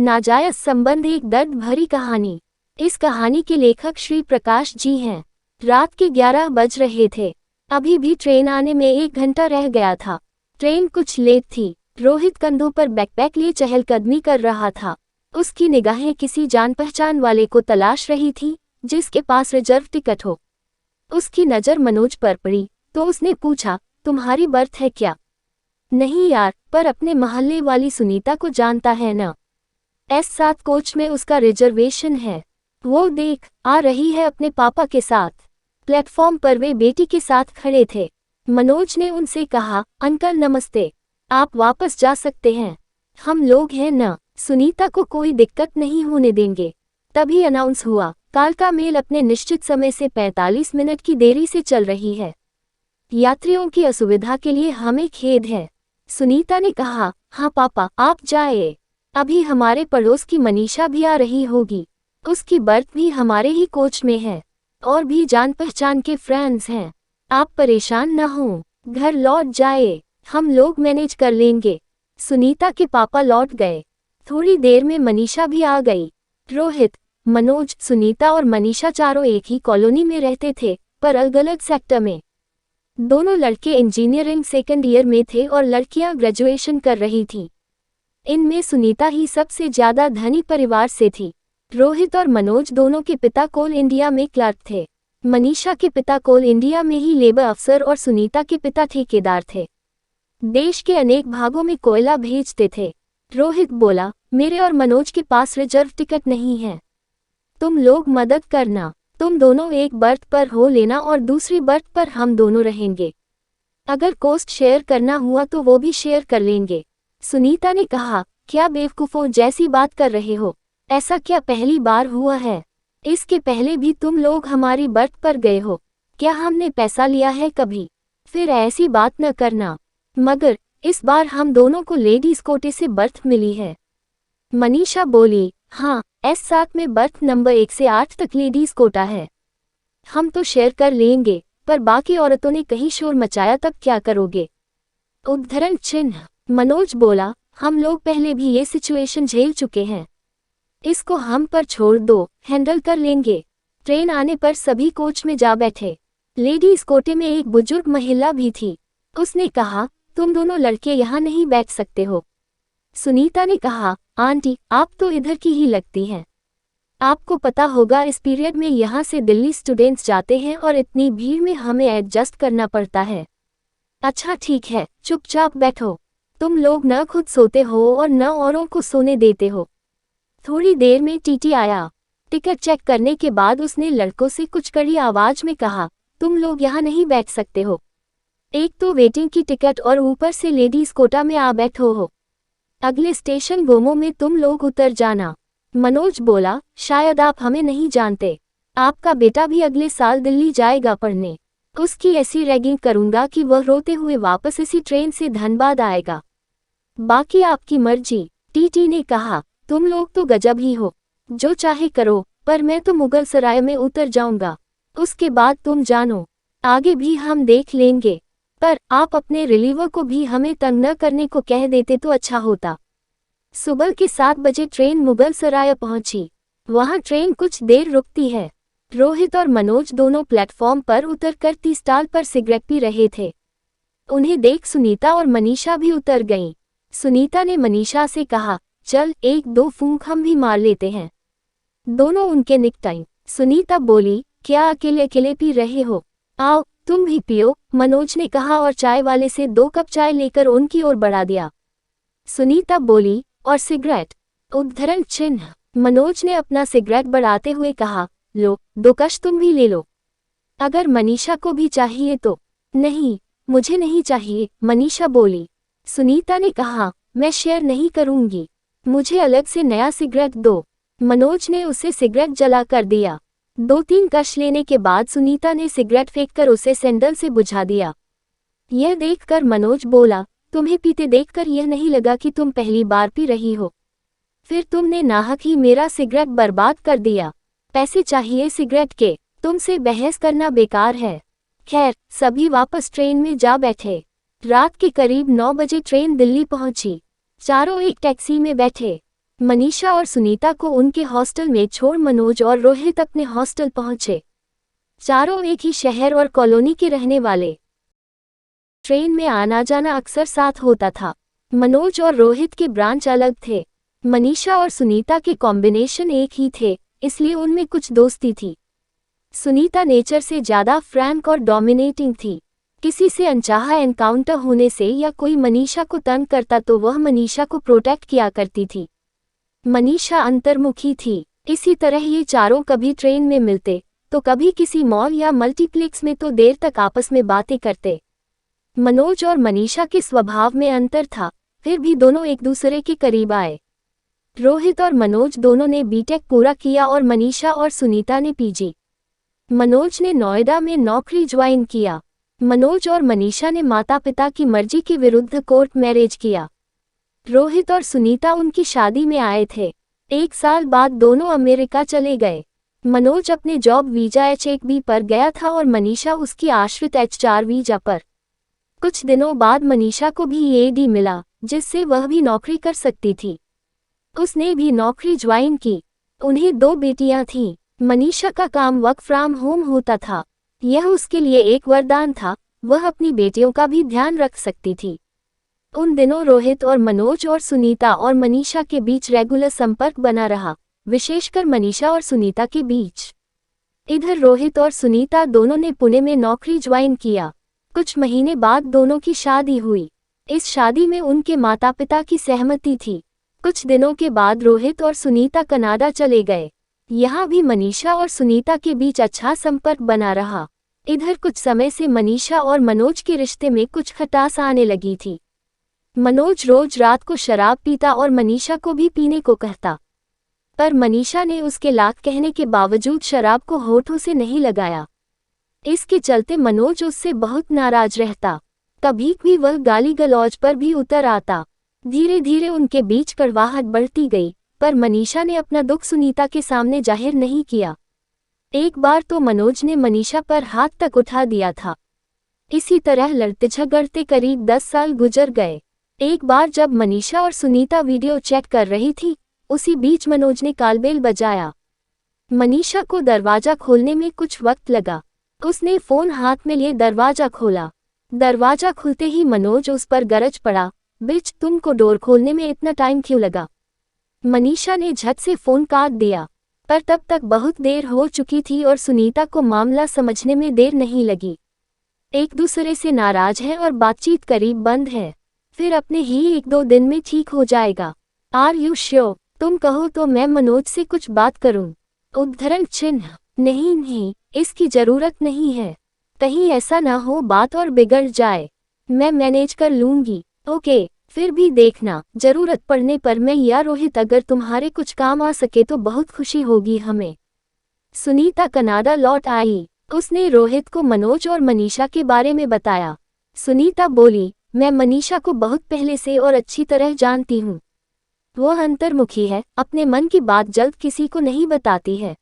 नाजायज संबंध एक दर्द भरी कहानी। इस कहानी के लेखक श्री प्रकाश जी हैं। रात के 11 बज रहे थे। अभी भी ट्रेन आने में 1 घंटा रह गया था। ट्रेन कुछ लेट थी। रोहित कंधों पर बैकपैक लिए चहलकदमी कर रहा था। उसकी निगाहें किसी जान पहचान वाले को तलाश रही थी जिसके पास रिजर्व टिकट हो। उसकी नज़र मनोज पर पड़ी तो उसने पूछा, तुम्हारी बर्थ है क्या? नहीं यार, पर अपने मोहल्ले वाली सुनीता को जानता है ना? S7 कोच में उसका रिजर्वेशन है। वो देख, आ रही है अपने पापा के साथ। प्लेटफॉर्म पर वे बेटी के साथ खड़े थे। मनोज ने उनसे कहा, अंकल नमस्ते, आप वापस जा सकते हैं। हम लोग हैं ना, सुनीता को कोई दिक्कत नहीं होने देंगे। तभी अनाउंस हुआ, कालका मेल अपने निश्चित समय से 45 मिनट की देरी से चल रही है। यात्रियों की असुविधा के लिए हमें खेद है। सुनीता ने कहा, हाँ पापा आप जाए, अभी हमारे पड़ोस की मनीषा भी आ रही होगी। उसकी बर्थ भी हमारे ही कोच में है और भी जान पहचान के फ्रेंड्स हैं। आप परेशान न हो, घर लौट जाए, हम लोग मैनेज कर लेंगे। सुनीता के पापा लौट गए। थोड़ी देर में मनीषा भी आ गई। रोहित, मनोज, सुनीता और मनीषा चारों एक ही कॉलोनी में रहते थे पर अलग अलग सेक्टर में। दोनों लड़के इंजीनियरिंग सेकंड ईयर में थे और लड़कियां ग्रेजुएशन कर रही थीं। इनमें सुनीता ही सबसे ज्यादा धनी परिवार से थी। रोहित और मनोज दोनों के पिता कोल इंडिया में क्लर्क थे। मनीषा के पिता कोल इंडिया में ही लेबर अफसर और सुनीता के पिता ठेकेदार थे। देश के अनेक भागों में कोयला भेजते थे। रोहित बोला, मेरे और मनोज के पास रिजर्व टिकट नहीं है। तुम लोग मदद करना। तुम दोनों एक बर्थ पर हो लेना और दूसरी बर्थ पर हम दोनों रहेंगे। अगर कोस्ट शेयर करना हुआ तो वो भी शेयर कर लेंगे। सुनीता ने कहा, क्या बेवकूफ़ों जैसी बात कर रहे हो? ऐसा क्या पहली बार हुआ है? इसके पहले भी तुम लोग हमारी बर्थ पर गए हो। क्या हमने पैसा लिया है कभी? फिर ऐसी बात न करना। मगर इस बार हम दोनों को लेडीज कोटे से बर्थ मिली है। मनीषा बोली, हाँ, S7 में बर्थ नंबर 1 से 8 तक लेडीज कोटा है। हम तो शेयर कर लेंगे, पर बाकी औरतों ने कहीं शोर मचाया तब क्या करोगे? उद्धरण चिन्ह। मनोज बोला, हम लोग पहले भी ये सिचुएशन झेल चुके हैं। इसको हम पर छोड़ दो, हैंडल कर लेंगे। ट्रेन आने पर सभी कोच में जा बैठे। लेडीज कोटे में एक बुजुर्ग महिला भी थी। उसने कहा, तुम दोनों लड़के यहाँ नहीं बैठ सकते हो। सुनीता ने कहा, आंटी आप तो इधर की ही लगती हैं। आपको पता होगा इस पीरियड में यहाँ से दिल्ली स्टूडेंट्स जाते हैं और इतनी भीड़ में हमें एडजस्ट करना पड़ता है। अच्छा ठीक है, चुपचाप बैठो। तुम लोग न खुद सोते हो और न औरों को सोने देते हो। थोड़ी देर में टीटी आया। टिकट चेक करने के बाद उसने लड़कों से कुछ कड़ी आवाज में कहा, तुम लोग यहाँ नहीं बैठ सकते हो। एक तो वेटिंग की टिकट और ऊपर से लेडीज कोटा में आ बैठो हो। अगले स्टेशन गोमो में तुम लोग उतर जाना। मनोज बोला, शायद आप हमें नहीं जानते। आपका बेटा भी अगले साल दिल्ली जाएगा पढ़ने। उसकी ऐसी रैगिंग करूंगा कि वह रोते हुए वापस इसी ट्रेन से धनबाद आएगा। बाकी आपकी मर्जी। टीटी ने कहा, तुम लोग तो गजब ही हो, जो चाहे करो, पर मैं तो मुगल सराय में उतर जाऊंगा। उसके बाद तुम जानो, आगे भी हम देख लेंगे। पर आप अपने रिलीवर को भी हमें तंग न करने को कह देते तो अच्छा होता। सुबह के 7 बजे ट्रेन मुगल सराय पहुंची। वहां ट्रेन कुछ देर रुकती है। रोहित और मनोज दोनों प्लेटफॉर्म पर उतरकर टी स्टॉल पर सिगरेट पी रहे थे। उन्हें देख सुनीता और मनीषा भी उतर गईं। सुनीता ने मनीषा से कहा, चल 1-2 फूंक हम भी मार लेते हैं। दोनों उनके निकटाई। सुनीता बोली, क्या अकेले अकेले पी रहे हो? आओ तुम भी पियो, मनोज ने कहा और चाय वाले से 2 कप चाय लेकर उनकी ओर बढ़ा दिया। सुनीता बोली, और सिगरेट? उद्धरण चिन्ह। मनोज ने अपना सिगरेट बढ़ाते हुए कहा, लो 2 कश तुम भी ले लो। अगर मनीषा को भी चाहिए तो। नहीं, मुझे नहीं चाहिए, मनीषा बोली। सुनीता ने कहा, मैं शेयर नहीं करूंगी, मुझे अलग से नया सिगरेट दो। मनोज ने उसे सिगरेट जला कर दिया। 2-3 कश लेने के बाद सुनीता ने सिगरेट फेंककर उसे सैंडल से बुझा दिया। यह देखकर मनोज बोला, तुम्हें पीते देखकर यह नहीं लगा कि तुम पहली बार पी रही हो। फिर तुमने नाहक ही मेरा सिगरेट बर्बाद कर दिया। पैसे चाहिए सिगरेट के, तुमसे बहस करना बेकार है। खैर, सभी वापस ट्रेन में जा बैठे। रात के करीब 9 बजे ट्रेन दिल्ली पहुंची। चारों एक टैक्सी में बैठे। मनीषा और सुनीता को उनके हॉस्टल में छोड़ मनोज और रोहित अपने हॉस्टल पहुंचे। चारों एक ही शहर और कॉलोनी के रहने वाले। ट्रेन में आना जाना अक्सर साथ होता था। मनोज और रोहित के ब्रांच अलग थे। मनीषा और सुनीता के कॉम्बिनेशन एक ही थे, इसलिए उनमें कुछ दोस्ती थी। सुनीता नेचर से ज़्यादा फ्रैंक और डोमिनेटिंग थी। किसी से अनचाहा एनकाउंटर होने से या कोई मनीषा को तंग करता तो वह मनीषा को प्रोटेक्ट किया करती थी। मनीषा अंतर्मुखी थी। इसी तरह ये चारों कभी ट्रेन में मिलते तो कभी किसी मॉल या मल्टीप्लेक्स में तो देर तक आपस में बातें करते। मनोज और मनीषा के स्वभाव में अंतर था, फिर भी दोनों एक दूसरे के करीब आए। रोहित और मनोज दोनों ने बीटेक पूरा किया और मनीषा और सुनीता ने पीजी। मनोज ने नोएडा में नौकरी ज्वाइन किया। मनोज और मनीषा ने माता पिता की मर्जी के विरुद्ध कोर्ट मैरिज किया। रोहित और सुनीता उनकी शादी में आए थे। 1 साल बाद दोनों अमेरिका चले गए। मनोज अपने जॉब वीजा H1B पर गया था और मनीषा उसकी आश्रित H4 वीजा पर। कुछ दिनों बाद मनीषा को भी EAD मिला, जिससे वह भी नौकरी कर सकती थी। उसने भी नौकरी ज्वाइन की। उन्हें 2 बेटियां थीं। मनीषा का काम वर्क फ्रॉम होम होता था। यह उसके लिए एक वरदान था, वह अपनी बेटियों का भी ध्यान रख सकती थी। उन दिनों रोहित और मनोज और सुनीता और मनीषा के बीच रेगुलर संपर्क बना रहा, विशेषकर मनीषा और सुनीता के बीच। इधर रोहित और सुनीता दोनों ने पुणे में नौकरी ज्वाइन किया। कुछ महीने बाद दोनों की शादी हुई। इस शादी में उनके माता पिता की सहमति थी। कुछ दिनों के बाद रोहित और सुनीता कनाडा चले गए। यहाँ भी मनीषा और सुनीता के बीच अच्छा संपर्क बना रहा। इधर कुछ समय से मनीषा और मनोज के रिश्ते में कुछ खटास आने लगी थी। मनोज रोज रात को शराब पीता और मनीषा को भी पीने को कहता, पर मनीषा ने उसके लाख कहने के बावजूद शराब को होठों से नहीं लगाया। इसके चलते मनोज उससे बहुत नाराज रहता। कभी भी वह गाली गलौज पर भी उतर आता। धीरे धीरे उनके बीच कड़वाहट बढ़ती गई, पर मनीषा ने अपना दुख सुनीता के सामने जाहिर नहीं किया। एक बार तो मनोज ने मनीषा पर हाथ तक उठा दिया था। इसी तरह लड़ते झगड़ते करीब 10 साल गुजर गए। एक बार जब मनीषा और सुनीता वीडियो चेक कर रही थी, उसी बीच मनोज ने कॉलबेल बजाया। मनीषा को दरवाजा खोलने में कुछ वक्त लगा। उसने फोन हाथ में लिए दरवाजा खोला। दरवाजा खुलते ही मनोज उस पर गरज पड़ा, बिच तुमको डोर खोलने में इतना टाइम क्यों लगा। मनीषा ने झट से फोन काट दिया, पर तब तक बहुत देर हो चुकी थी और सुनीता को मामला समझने में देर नहीं लगी। एक दूसरे से नाराज है और बातचीत करीब बंद है, फिर अपने ही 1-2 दिन में ठीक हो जाएगा। Are you sure? तुम कहो तो मैं मनोज से कुछ बात करूं। उद्धरण चिन्ह। नहीं, इसकी जरूरत नहीं है। कहीं ऐसा ना हो बात और बिगड़ जाए। मैं मैनेज कर लूंगी। ओके, फिर भी देखना, जरूरत पड़ने पर मैं या रोहित अगर तुम्हारे कुछ काम आ सके तो बहुत खुशी होगी हमें। सुनीता कनाडा लौट आई। उसने रोहित को मनोज और मनीषा के बारे में बताया। सुनीता बोली, मैं मनीषा को बहुत पहले से और अच्छी तरह जानती हूँ। वह अंतर्मुखी है, अपने मन की बात जल्द किसी को नहीं बताती है।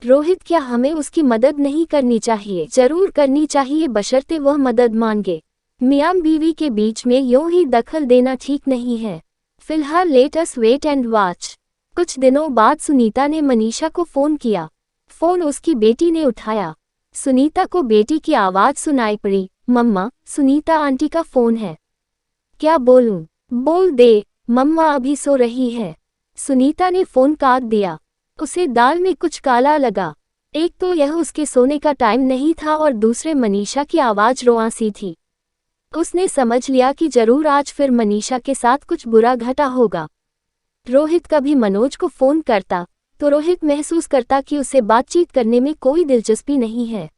रोहित, क्या हमें उसकी मदद नहीं करनी चाहिए? जरूर करनी चाहिए, बशर्ते वह मदद मांगे। मियां बीवी के बीच में यूं ही दखल देना ठीक नहीं है। फिलहाल let us wait and watch. कुछ दिनों बाद सुनीता ने मनीषा को फोन किया। फोन उसकी बेटी ने उठाया। सुनीता को बेटी की आवाज सुनाई पड़ी, मम्मा, सुनीता आंटी का फोन है। क्या बोलूं? बोल दे, मम्मा अभी सो रही है। सुनीता ने फोन काट दिया। उसे दाल में कुछ काला लगा। एक तो यह उसके सोने का टाइम नहीं था और दूसरे मनीषा की आवाज रोआसी थी। उसने समझ लिया कि जरूर आज फिर मनीषा के साथ कुछ बुरा घटा होगा। रोहित कभी मनोज को फोन करता तो रोहित महसूस करता कि उसे बातचीत करने में कोई दिलचस्पी नहीं है।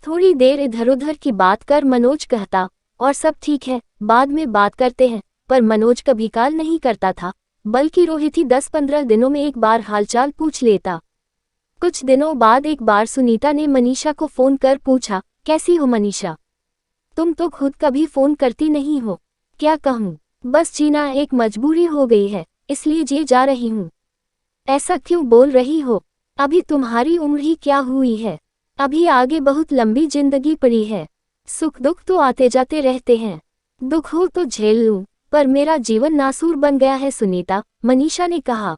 थोड़ी देर इधर उधर की बात कर मनोज कहता, और सब ठीक है, बाद में बात करते हैं, पर मनोज कभी कॉल नहीं करता था, बल्कि रोहित ही 10-15 दिनों में एक बार हालचाल पूछ लेता। कुछ दिनों बाद एक बार सुनीता ने मनीषा को फोन कर पूछा, कैसी हो मनीषा? तुम तो खुद कभी फोन करती नहीं हो। क्या कहूँ, बस जीना एक मजबूरी हो गई है, इसलिए जी जा रही हूँ। ऐसा क्यों बोल रही हो? अभी तुम्हारी उम्र ही क्या हुई है? अभी आगे बहुत लंबी जिंदगी पड़ी है। सुख दुख तो आते जाते रहते हैं। दुख हो तो झेल लूँ, पर मेरा जीवन नासूर बन गया है सुनीता, मनीषा ने कहा।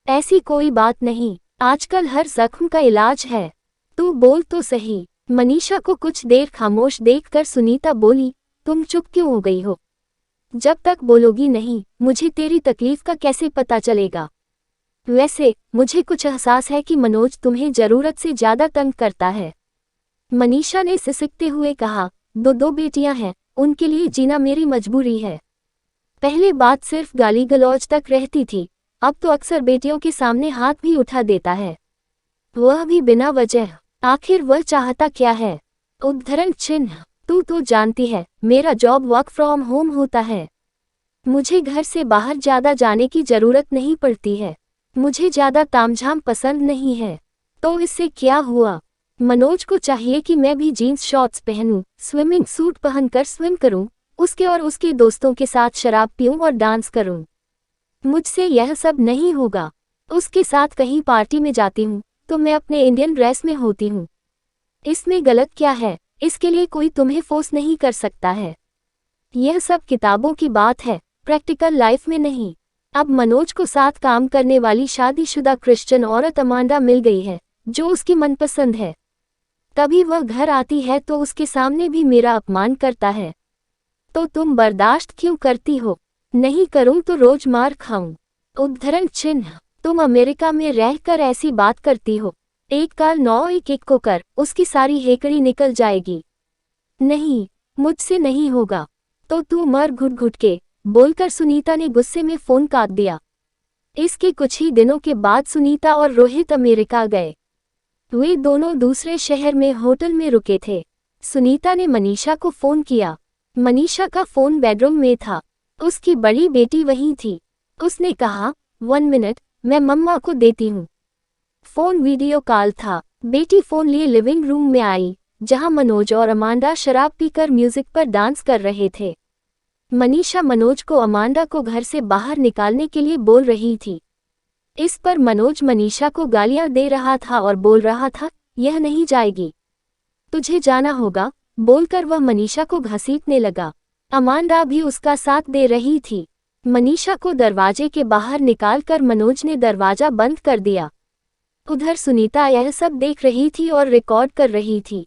ऐसी कोई बात नहीं, आजकल हर जख्म का इलाज है। तू बोल तो सही। मनीषा को कुछ देर खामोश देखकर सुनीता बोली, तुम चुप क्यों हो गई हो? जब तक बोलोगी नहीं, मुझे तेरी तकलीफ का कैसे पता चलेगा? वैसे मुझे कुछ एहसास है कि मनोज तुम्हें जरूरत से ज्यादा तंग करता है। मनीषा ने सिसकते हुए कहा, दो बेटियां हैं, उनके लिए जीना मेरी मजबूरी है। पहले बात सिर्फ गाली गलौज तक रहती थी, अब तो अक्सर बेटियों के सामने हाथ भी उठा देता है, वह भी बिना वजह। आखिर वह चाहता क्या है? उद्धरण चिन्ह। तू तो जानती है, मेरा जॉब वर्क फ्रॉम होम होता है। मुझे घर से बाहर ज्यादा जाने की जरूरत नहीं पड़ती है। मुझे ज्यादा तामझाम पसंद नहीं है। तो इससे क्या हुआ? मनोज को चाहिए कि मैं भी जीन्स शॉर्ट्स पहनूं, स्विमिंग सूट पहनकर स्विम करूं, उसके और उसके दोस्तों के साथ शराब पीऊं और डांस करूं। मुझसे यह सब नहीं होगा। उसके साथ कहीं पार्टी में जाती हूं तो मैं अपने इंडियन ड्रेस में होती हूं। इसमें गलत क्या है? इसके लिए कोई तुम्हें फोर्स नहीं कर सकता है। यह सब किताबों की बात है, प्रैक्टिकल लाइफ में नहीं। अब मनोज को साथ काम करने वाली शादीशुदा क्रिश्चियन औरत अमांडा मिल गई है, जो उसकी मनपसंद है। तभी वह घर आती है तो उसके सामने भी मेरा अपमान करता है। तो तुम बर्दाश्त क्यों करती हो? नहीं करूं तो रोज मार खाऊं। उद्धरण चिन्ह। तुम अमेरिका में रहकर ऐसी बात करती हो। एक काल 911 को कर, उसकी सारी हेकड़ी निकल जाएगी। नहीं, मुझसे नहीं होगा। तो तू मर घुट घुट के, बोलकर सुनीता ने गुस्से में फोन काट दिया। इसके कुछ ही दिनों के बाद सुनीता और रोहित अमेरिका गए। वे दोनों दूसरे शहर में होटल में रुके थे। सुनीता ने मनीषा को फोन किया। मनीषा का फोन बेडरूम में था। उसकी बड़ी बेटी वहीं थी। उसने कहा, 1 मिनट, मैं मम्मा को देती हूँ। फोन वीडियो कॉल था। बेटी फोन लिए लिविंग रूम में आई, जहां मनोज और अमांडा शराब पीकर म्यूजिक पर डांस कर रहे थे। मनीषा मनोज को अमांडा को घर से बाहर निकालने के लिए बोल रही थी। इस पर मनोज मनीषा को गालियां दे रहा था और बोल रहा था, यह नहीं जाएगी, तुझे जाना होगा, बोलकर वह मनीषा को घसीटने लगा। अमांडा भी उसका साथ दे रही थी। मनीषा को दरवाजे के बाहर निकालकर मनोज ने दरवाजा बंद कर दिया। उधर सुनीता यह सब देख रही थी और रिकॉर्ड कर रही थी।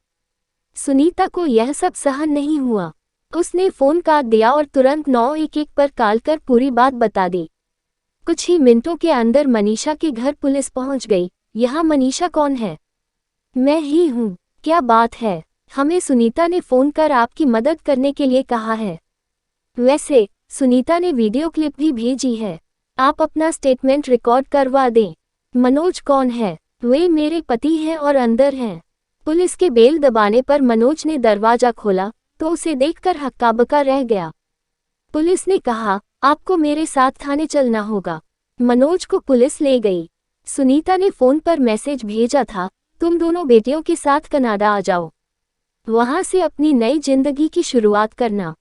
सुनीता को यह सब सहन नहीं हुआ। उसने फोन काट दिया और तुरंत 911 पर कॉल कर पूरी बात बता दी। कुछ ही मिनटों के अंदर मनीषा के घर पुलिस पहुंच गई। यहाँ मनीषा कौन है? मैं ही हूँ। क्या बात है? हमें सुनीता ने फोन कर आपकी मदद करने के लिए कहा है। वैसे सुनीता ने वीडियो क्लिप भी भेजी है। आप अपना स्टेटमेंट रिकॉर्ड करवा दें। मनोज कौन है? वे मेरे पति हैं और अंदर हैं। पुलिस के बेल दबाने पर मनोज ने दरवाजा खोला तो उसे देखकर हक्का-बक्का रह गया। पुलिस ने कहा, आपको मेरे साथ थाने चलना होगा। मनोज को पुलिस ले गई। सुनीता ने फोन पर मैसेज भेजा था, तुम दोनों बेटियों के साथ कनाडा आ जाओ, वहां से अपनी नई जिंदगी की शुरुआत करना।